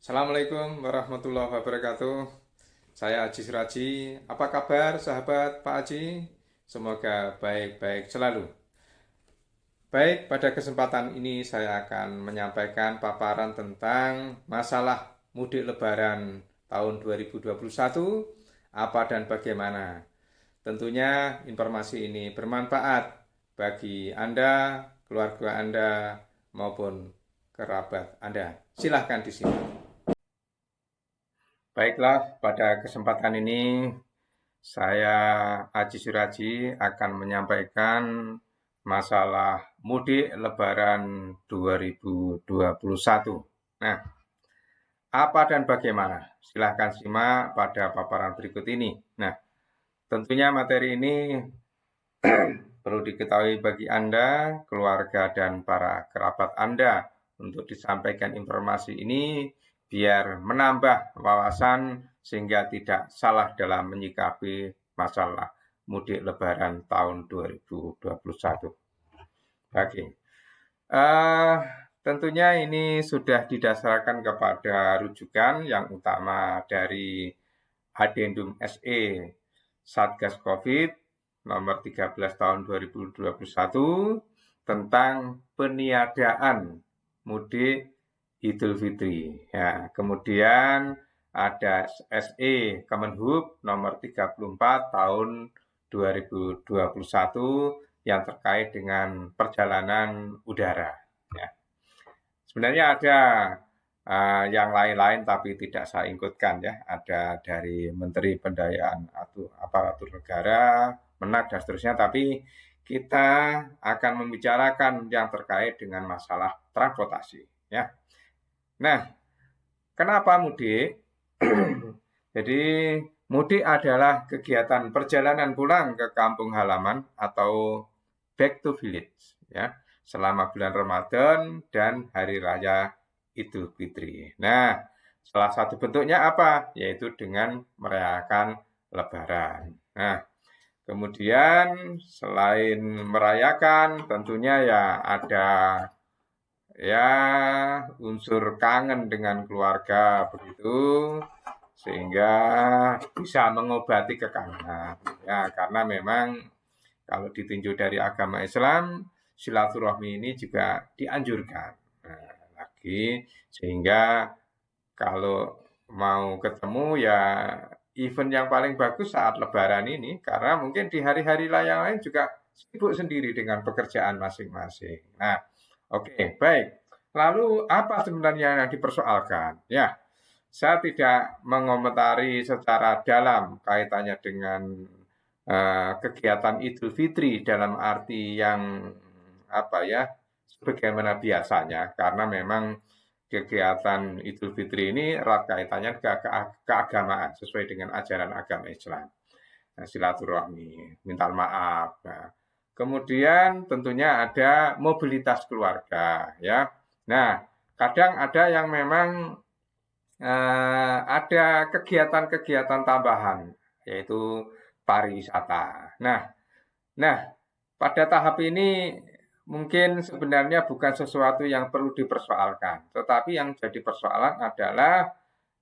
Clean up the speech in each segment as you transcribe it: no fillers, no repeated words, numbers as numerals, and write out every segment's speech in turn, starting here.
Assalamualaikum warahmatullahi wabarakatuh. Saya Aji Suraji. Apa kabar sahabat Pak Aji? Semoga baik-baik selalu. Baik, pada kesempatan ini saya akan menyampaikan paparan tentang masalah mudik lebaran tahun 2021, apa dan bagaimana. Tentunya informasi ini bermanfaat bagi Anda, keluarga Anda, maupun kerabat Anda. Silahkan disimak. Baiklah, pada kesempatan ini saya Aji Suraji akan menyampaikan masalah mudik Lebaran 2021. Nah, apa dan bagaimana? Silahkan simak pada paparan berikut ini. Nah, tentunya materi ini perlu diketahui bagi Anda, keluarga, dan para kerabat Anda untuk disampaikan informasi ini biar menambah wawasan sehingga tidak salah dalam menyikapi masalah mudik lebaran tahun 2021. Oke. Tentunya ini sudah didasarkan kepada rujukan yang utama dari Addendum SE Satgas Covid nomor 13 tahun 2021 tentang peniadaan mudik Idul Fitri. Ya, kemudian ada SE Kemenhub nomor 34 tahun 2021 yang terkait dengan perjalanan udara. Ya. Sebenarnya ada yang lain-lain tapi tidak saya ikutkan ya. Ada dari Menteri Pendayaan Aparatur Negara, Menak dan seterusnya. Tapi kita akan membicarakan yang terkait dengan masalah transportasi. Ya. Nah, kenapa mudik? Jadi mudik adalah kegiatan perjalanan pulang ke kampung halaman atau back to village ya selama bulan Ramadan dan hari raya Idul Fitri. Nah, salah satu bentuknya apa? Yaitu dengan merayakan Lebaran. Nah, kemudian selain merayakan tentunya ya ada ya unsur kangen dengan keluarga begitu sehingga bisa mengobati kekangenan ya karena memang kalau ditinjau dari agama Islam silaturahmi ini juga dianjurkan lagi sehingga kalau mau ketemu ya event yang paling bagus saat lebaran ini karena mungkin di hari-hari yang lain juga sibuk sendiri dengan pekerjaan masing-masing. Nah, oke, baik. Lalu apa sebenarnya yang dipersoalkan? Ya, saya tidak mengomentari secara dalam kaitannya dengan kegiatan Idul Fitri dalam arti yang apa ya, sebagaimana biasanya, karena memang kegiatan Idul Fitri ini erat kaitannya keagamaan sesuai dengan ajaran agama Islam. Nah, silaturahmi, minta maaf. Nah, kemudian tentunya ada mobilitas keluarga, ya. Nah, kadang ada yang memang ada kegiatan-kegiatan tambahan, yaitu pariwisata. Nah, pada tahap ini mungkin sebenarnya bukan sesuatu yang perlu dipersoalkan, tetapi yang jadi persoalan adalah,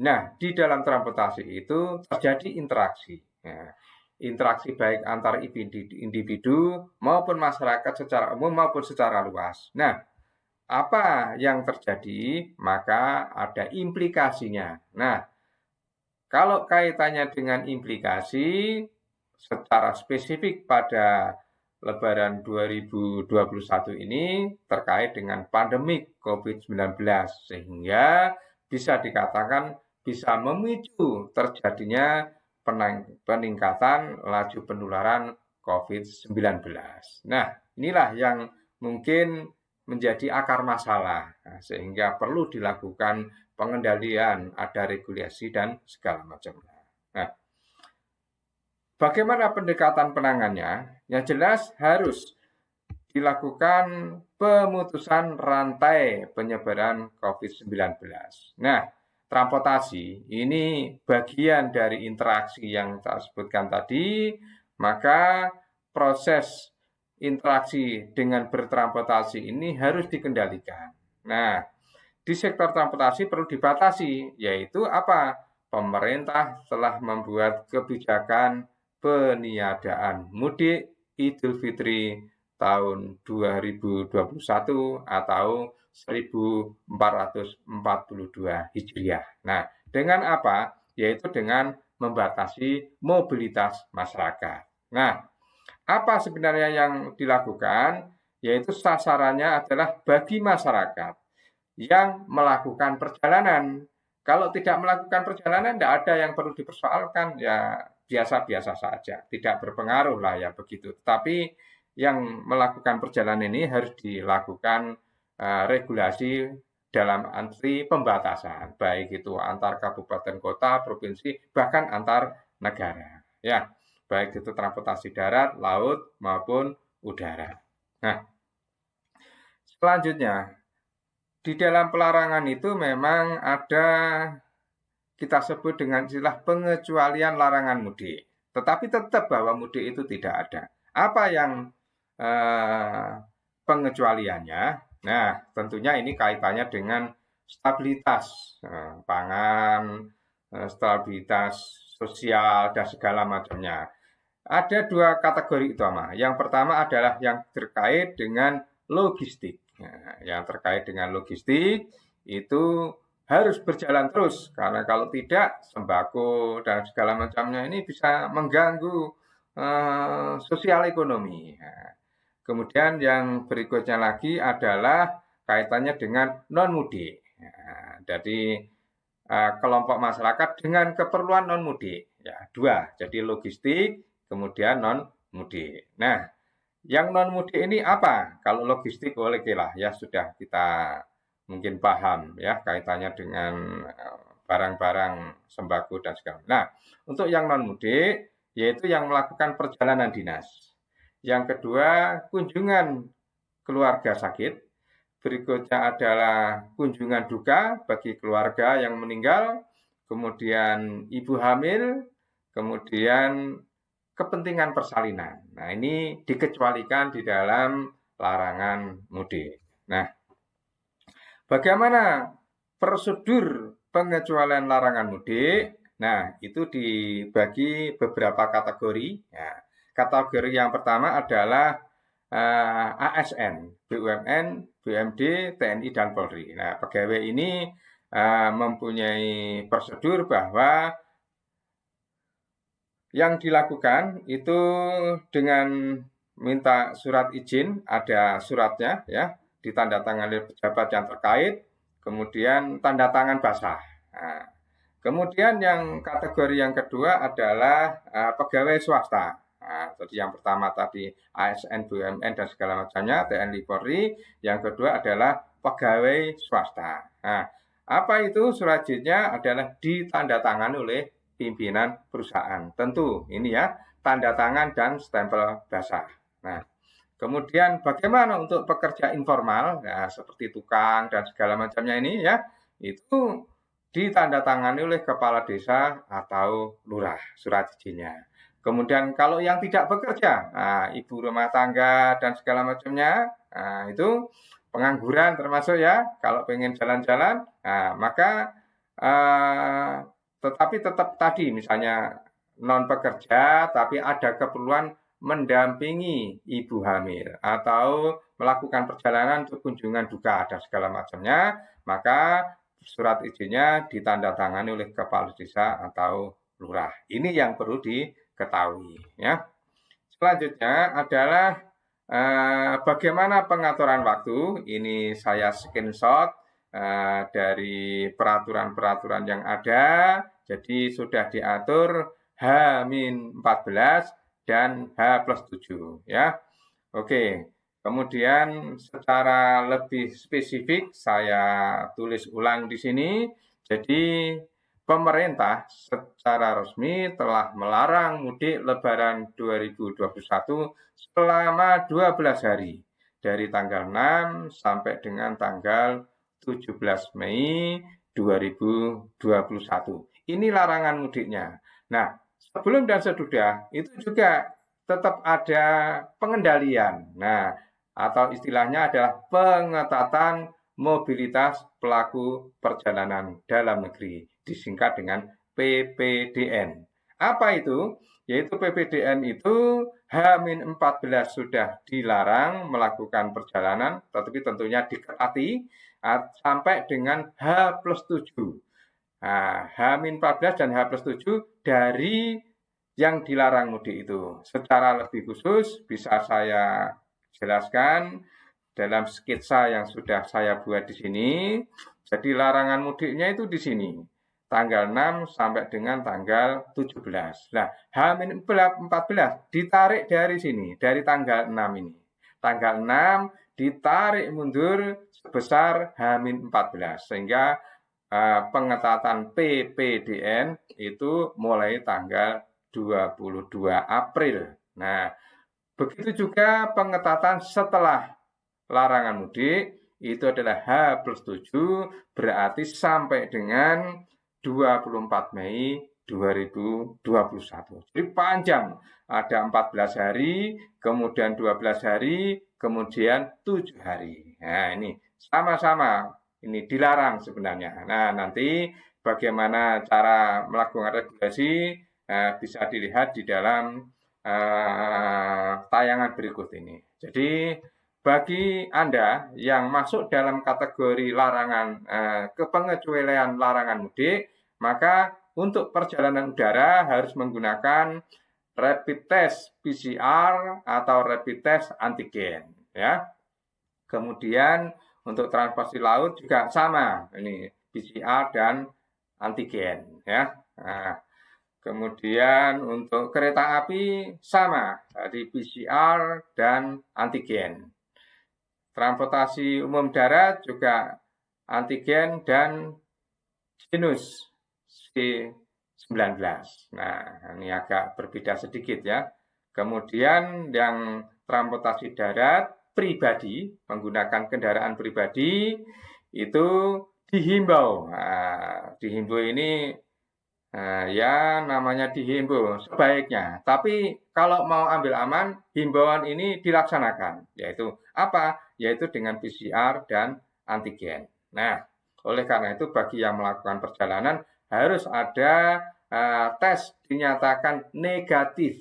nah, di dalam transportasi itu terjadi interaksi. Ya, interaksi baik antar individu maupun masyarakat secara umum maupun secara luas. Nah, apa yang terjadi, maka ada implikasinya. Nah, kalau kaitannya dengan implikasi secara spesifik pada Lebaran 2021 ini terkait dengan pandemi COVID-19 sehingga bisa dikatakan bisa memicu terjadinya peningkatan laju penularan COVID-19. Nah, inilah yang mungkin menjadi akar masalah sehingga perlu dilakukan pengendalian, ada regulasi dan segala macamnya. Nah, bagaimana pendekatan penangannya? Yang jelas harus dilakukan pemutusan rantai penyebaran COVID-19. Nah, transportasi ini bagian dari interaksi yang saya sebutkan tadi, maka proses interaksi dengan bertransportasi ini harus dikendalikan. Nah, di sektor transportasi perlu dibatasi, yaitu apa? Pemerintah telah membuat kebijakan peniadaan mudik Idul Fitri tahun 2021 atau 1442 Hijriah. Nah, dengan apa? Yaitu dengan membatasi mobilitas masyarakat. Nah, apa sebenarnya yang dilakukan? Yaitu sasarannya adalah bagi masyarakat yang melakukan perjalanan. Kalau tidak melakukan perjalanan, tidak ada yang perlu dipersoalkan, ya biasa-biasa saja, tidak berpengaruh lah ya begitu. Tapi yang melakukan perjalanan ini harus dilakukan regulasi dalam arti pembatasan, baik itu antar kabupaten kota, provinsi, bahkan antar negara. Ya, baik itu transportasi darat, laut maupun udara. Nah, selanjutnya di dalam pelarangan itu memang ada kita sebut dengan istilah pengecualian larangan mudik. Tetapi tetap bahwa mudik itu tidak ada. Apa yang pengecualiannya? Nah, tentunya ini kaitannya dengan stabilitas pangan, stabilitas sosial, dan segala macamnya. Ada dua kategori utama. Yang pertama adalah yang terkait dengan logistik. Nah, yang terkait dengan logistik itu harus berjalan terus karena kalau tidak sembako dan segala macamnya ini bisa mengganggu sosial ekonomi. Nah, kemudian yang berikutnya lagi adalah kaitannya dengan non mudik. Nah, jadi kelompok masyarakat dengan keperluan non mudik. Ya, dua. Jadi logistik kemudian non mudik. Nah, yang non mudik ini apa? Kalau logistik boleh lah ya sudah kita mungkin paham ya kaitannya dengan barang-barang sembako dan segala. Nah, untuk yang non mudik yaitu yang melakukan perjalanan dinas. Yang kedua, kunjungan keluarga sakit. Berikutnya adalah kunjungan duka bagi keluarga yang meninggal, kemudian ibu hamil, kemudian kepentingan persalinan. Nah, ini dikecualikan di dalam larangan mudik. Nah, bagaimana prosedur pengecualian larangan mudik? Nah, itu dibagi beberapa kategori. Ya, kategori yang pertama adalah ASN, BUMN, BUMD, TNI, dan Polri. Nah, pegawai ini mempunyai prosedur bahwa yang dilakukan itu dengan minta surat izin, ada suratnya ya, ditandatangani pejabat yang terkait, kemudian tanda tangan basah. Nah, kemudian yang kategori yang kedua adalah pegawai swasta. Nah, jadi yang pertama tadi ASN, BUMN dan segala macamnya, TNI, Polri. Yang kedua adalah pegawai swasta. Nah, apa itu surat izinnya? Adalah ditandatangani oleh pimpinan perusahaan. Tentu ini ya, tanda tangan dan stempel basah. Nah, kemudian bagaimana untuk pekerja informal, ya, seperti tukang dan segala macamnya ini ya, itu ditandatangani oleh kepala desa atau lurah surat izinnya. Kemudian kalau yang tidak bekerja, nah, ibu rumah tangga dan segala macamnya, nah, itu pengangguran termasuk ya, kalau pengen jalan-jalan, nah, maka tetapi tetap tadi misalnya non pekerja tapi ada keperluan mendampingi ibu hamil atau melakukan perjalanan untuk kunjungan duka dan segala macamnya, maka surat izinnya ditandatangani oleh kepala desa atau lurah. Ini yang perlu diketahui ya. Selanjutnya adalah bagaimana pengaturan waktu. Ini saya screenshot dari peraturan-peraturan yang ada. Jadi sudah diatur H-14 dan H+7 ya. Oke. Kemudian secara lebih spesifik saya tulis ulang di sini. Jadi pemerintah secara resmi telah melarang mudik Lebaran 2021 selama 12 hari dari tanggal 6 sampai dengan tanggal 17 Mei 2021. Ini larangan mudiknya. Nah, sebelum dan sesudah itu juga tetap ada pengendalian. Nah, atau istilahnya adalah pengetatan mobilitas pelaku perjalanan dalam negeri, disingkat dengan PPDN. Apa itu? Yaitu PPDN itu H-14 sudah dilarang melakukan perjalanan, tetapi tentunya diketati sampai dengan H+7. Nah, H-14 dan H+7 dari yang dilarang mudik itu. Secara lebih khusus bisa saya jelaskan dalam skitsa yang sudah saya buat di sini. Jadi larangan mudiknya itu di sini. Tanggal 6 sampai dengan tanggal 17. Nah, H-14 ditarik dari sini, dari tanggal 6 ini. Tanggal 6 ditarik mundur sebesar H-14. Sehingga pengetatan PPDN itu mulai tanggal 22 April. Nah, begitu juga pengetatan setelah larangan mudik itu adalah H+7 berarti sampai dengan 24 Mei 2021. Jadi panjang, ada 14 hari, kemudian 12 hari, kemudian 7 hari. Nah, ini sama-sama ini dilarang sebenarnya. Nah, nanti bagaimana cara melakukan regulasi bisa dilihat di dalam tayangan berikut ini. Jadi bagi Anda yang masuk dalam kategori larangan kepengecualian larangan mudik, maka untuk perjalanan udara harus menggunakan rapid test PCR atau rapid test antigen, ya. Kemudian untuk transportasi laut juga sama, ini PCR dan antigen, ya. Nah, kemudian untuk kereta api sama, jadi PCR dan antigen. Transportasi umum darat juga antigen dan genus C19. Nah, ini agak berbeda sedikit ya. Kemudian yang transportasi darat pribadi, menggunakan kendaraan pribadi, itu dihimbau. Nah, dihimbau ini ya namanya dihimbau sebaiknya. Tapi kalau mau ambil aman, himbauan ini dilaksanakan. Yaitu apa? Yaitu dengan PCR dan antigen. Nah, oleh karena itu bagi yang melakukan perjalanan harus ada tes dinyatakan negatif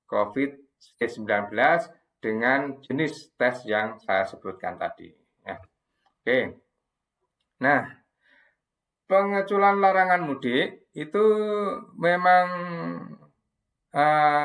COVID-19 dengan jenis tes yang saya sebutkan tadi. Ya. Oke. Nah, pengecualian larangan mudik itu memang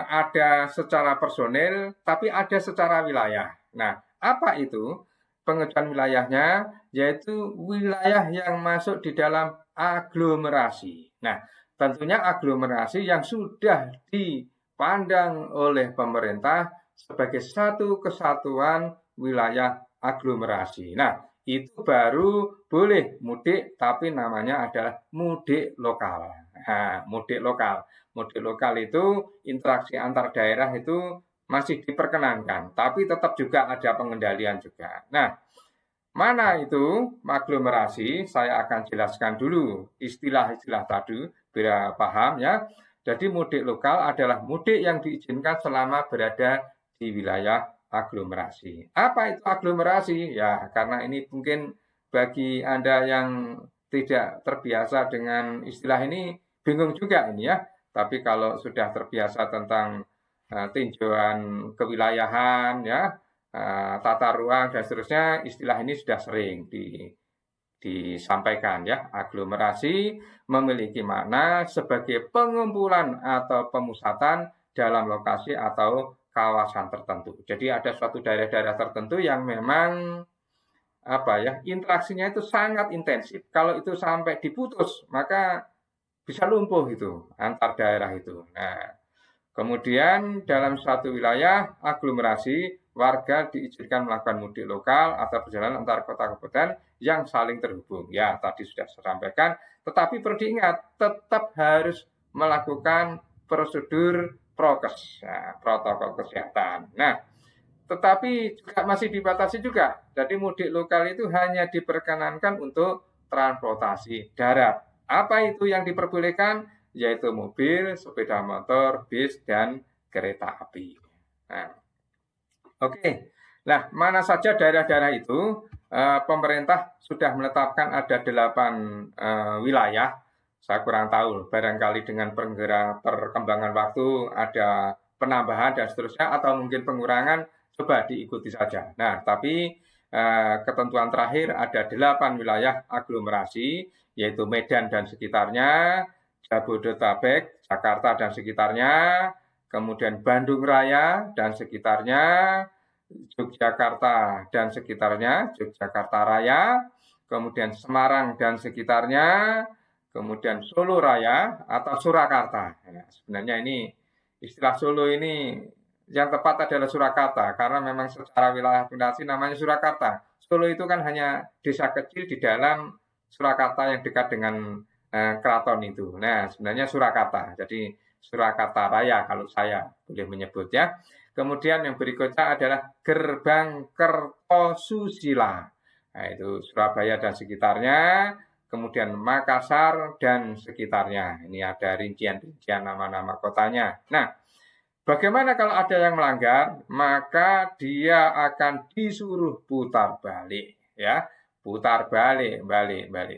ada secara personil, tapi ada secara wilayah. Nah, apa itu pengecualian wilayahnya? Yaitu wilayah yang masuk di dalam aglomerasi. Nah, tentunya aglomerasi yang sudah dipandang oleh pemerintah sebagai satu kesatuan wilayah aglomerasi. Nah, itu baru boleh mudik, tapi namanya adalah mudik lokal. Nah, mudik lokal. Mudik lokal itu interaksi antar daerah itu masih diperkenankan, tapi tetap juga ada pengendalian juga. Nah, mana itu aglomerasi? Saya akan jelaskan dulu istilah-istilah tadi, biar paham ya. Jadi mudik lokal adalah mudik yang diizinkan selama berada di wilayah aglomerasi. Apa itu aglomerasi? Ya, karena ini mungkin bagi Anda yang tidak terbiasa dengan istilah ini, bingung juga ini ya. Tapi kalau sudah terbiasa tentang tinjauan kewilayahan, ya, tata ruang dan seterusnya, istilah ini sudah sering disampaikan ya. Aglomerasi memiliki makna sebagai pengumpulan atau pemusatan dalam lokasi atau kawasan tertentu. Jadi ada suatu daerah-daerah tertentu yang memang apa ya, interaksinya itu sangat intensif. Kalau itu sampai diputus, maka bisa lumpuh itu antar daerah itu. Nah, kemudian dalam suatu wilayah aglomerasi, warga diizinkan melakukan mudik lokal atau perjalanan antar kota kabupaten yang saling terhubung. Ya, tadi sudah saya sampaikan, tetapi perlu diingat, tetap harus melakukan prosedur prokes, ya, protokol kesehatan. Nah, tetapi juga masih dibatasi juga. Jadi mudik lokal itu hanya diperkenankan untuk transportasi darat. Apa itu yang diperbolehkan? Yaitu mobil, sepeda motor, bis, dan kereta api. Nah, oke. Nah, mana saja daerah-daerah itu? pemerintah sudah menetapkan ada 8 wilayah. Saya kurang tahu, barangkali dengan perkembangan waktu ada penambahan dan seterusnya, atau mungkin pengurangan, coba diikuti saja. Nah, tapi ketentuan terakhir ada 8 wilayah aglomerasi, yaitu Medan dan sekitarnya, Jabodetabek, Jakarta dan sekitarnya, kemudian Bandung Raya dan sekitarnya, Yogyakarta dan sekitarnya, Yogyakarta Raya, kemudian Semarang dan sekitarnya, kemudian Solo Raya atau Surakarta. Nah, sebenarnya ini istilah Solo ini yang tepat adalah Surakarta, karena memang secara wilayah administrasi namanya Surakarta. Solo itu kan hanya desa kecil di dalam Surakarta yang dekat dengan keraton itu. Nah, sebenarnya Surakarta. Jadi Surakarta Raya kalau saya boleh menyebutnya. Kemudian yang berikutnya adalah Gerbang Kertosusila. Nah, itu Surabaya dan sekitarnya. Kemudian Makassar dan sekitarnya. Ini ada rincian-rincian nama-nama kotanya. Nah, bagaimana kalau ada yang melanggar? Maka dia akan disuruh putar balik, ya, putar balik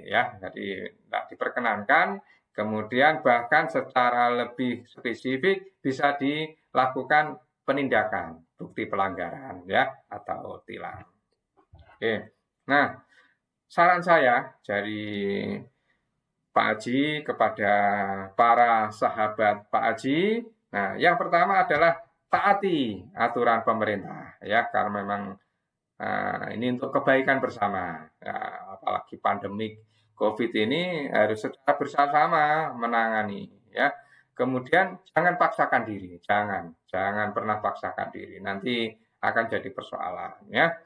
ya. Jadi tidak diperkenankan. Kemudian bahkan secara lebih spesifik bisa dilakukan penindakan, bukti pelanggaran, ya, atau tilang. Oke. Nah, saran saya dari Pak Haji kepada para sahabat Pak Haji, nah, yang pertama adalah taati aturan pemerintah, ya, karena memang ini untuk kebaikan bersama, ya, apalagi pandemik COVID ini harus secara bersama menangani, ya. Kemudian jangan paksakan diri, jangan pernah paksakan diri, nanti akan jadi persoalan, ya.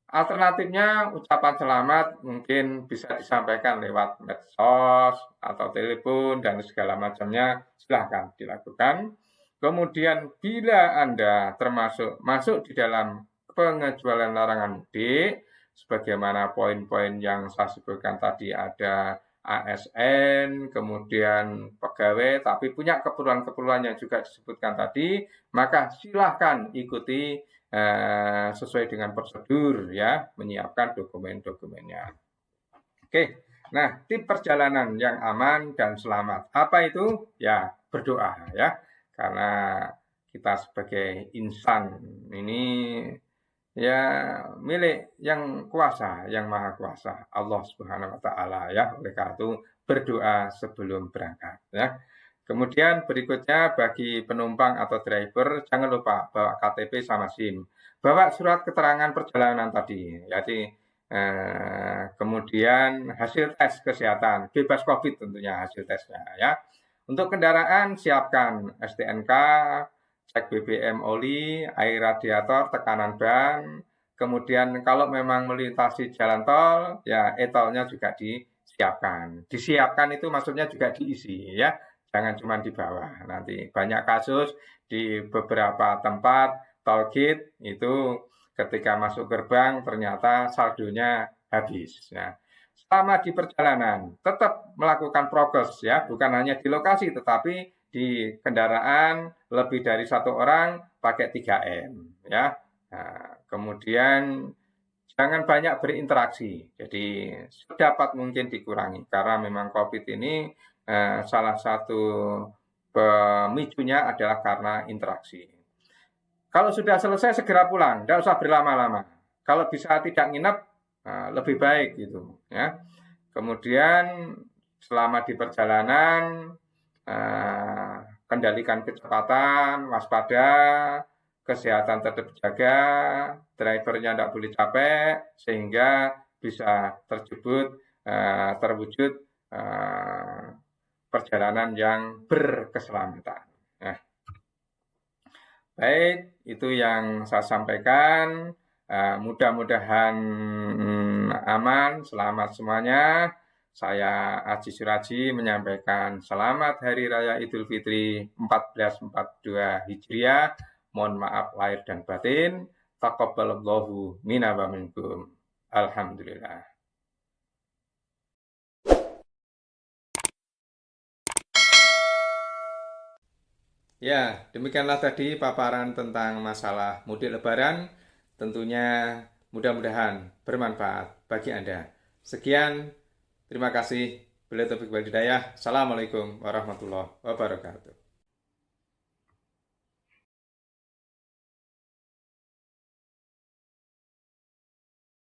Alternatifnya ucapan selamat mungkin bisa disampaikan lewat medsos atau telepon dan segala macamnya, silahkan dilakukan. Kemudian bila Anda masuk di dalam pengecualian larangan mudik, sebagaimana poin-poin yang saya sebutkan tadi, ada ASN, kemudian pegawai, tapi punya keperluan-keperluan yang juga disebutkan tadi, maka silahkan ikuti sesuai dengan prosedur, ya, menyiapkan dokumen-dokumennya. Oke, nah, tip perjalanan yang aman dan selamat. Apa itu? Ya, berdoa, ya. Karena kita sebagai insan ini ya milik yang kuasa, yang maha kuasa, Allah Subhanahu wa taala, ya. Oleh karena itu berdoa sebelum berangkat, ya. Kemudian berikutnya bagi penumpang atau driver jangan lupa bawa KTP sama SIM. Bawa surat keterangan perjalanan tadi. Jadi kemudian hasil tes kesehatan, bebas COVID tentunya hasil tesnya, ya. Untuk kendaraan siapkan STNK, cek BBM oli, air radiator, tekanan ban. Kemudian kalau memang melintasi jalan tol, ya e-tolnya juga disiapkan. Disiapkan itu maksudnya juga diisi, ya. Jangan cuma di bawah. Nanti banyak kasus di beberapa tempat tol gate itu ketika masuk gerbang ternyata saldonya habis. Nah, selama di perjalanan tetap melakukan prokes, ya, bukan hanya di lokasi tetapi di kendaraan lebih dari 1 orang pakai 3M, ya. Nah, kemudian jangan banyak berinteraksi. Jadi sedapat mungkin dikurangi karena memang COVID ini salah satu pemicunya adalah karena interaksi. Kalau sudah selesai segera pulang, tidak usah berlama-lama. Kalau bisa tidak nginep, lebih baik gitu, ya. Kemudian selama di perjalanan kendalikan kecepatan, waspada, kesehatan tetap dijaga, drivernya tidak boleh capek sehingga bisa terwujud perjalanan yang berkeselamatan. Nah, baik, itu yang saya sampaikan. Mudah-mudahan aman, selamat semuanya. Saya Haji Suraji menyampaikan selamat Hari Raya Idul Fitri 1442 Hijriah. Mohon maaf lahir dan batin. Taqabbalallahu minna wa minkum. Alhamdulillah. Ya, demikianlah tadi paparan tentang masalah mudik lebaran. Tentunya mudah-mudahan bermanfaat bagi Anda. Sekian, terima kasih. Bila taufiq wal hidayah. Assalamualaikum warahmatullahi wabarakatuh.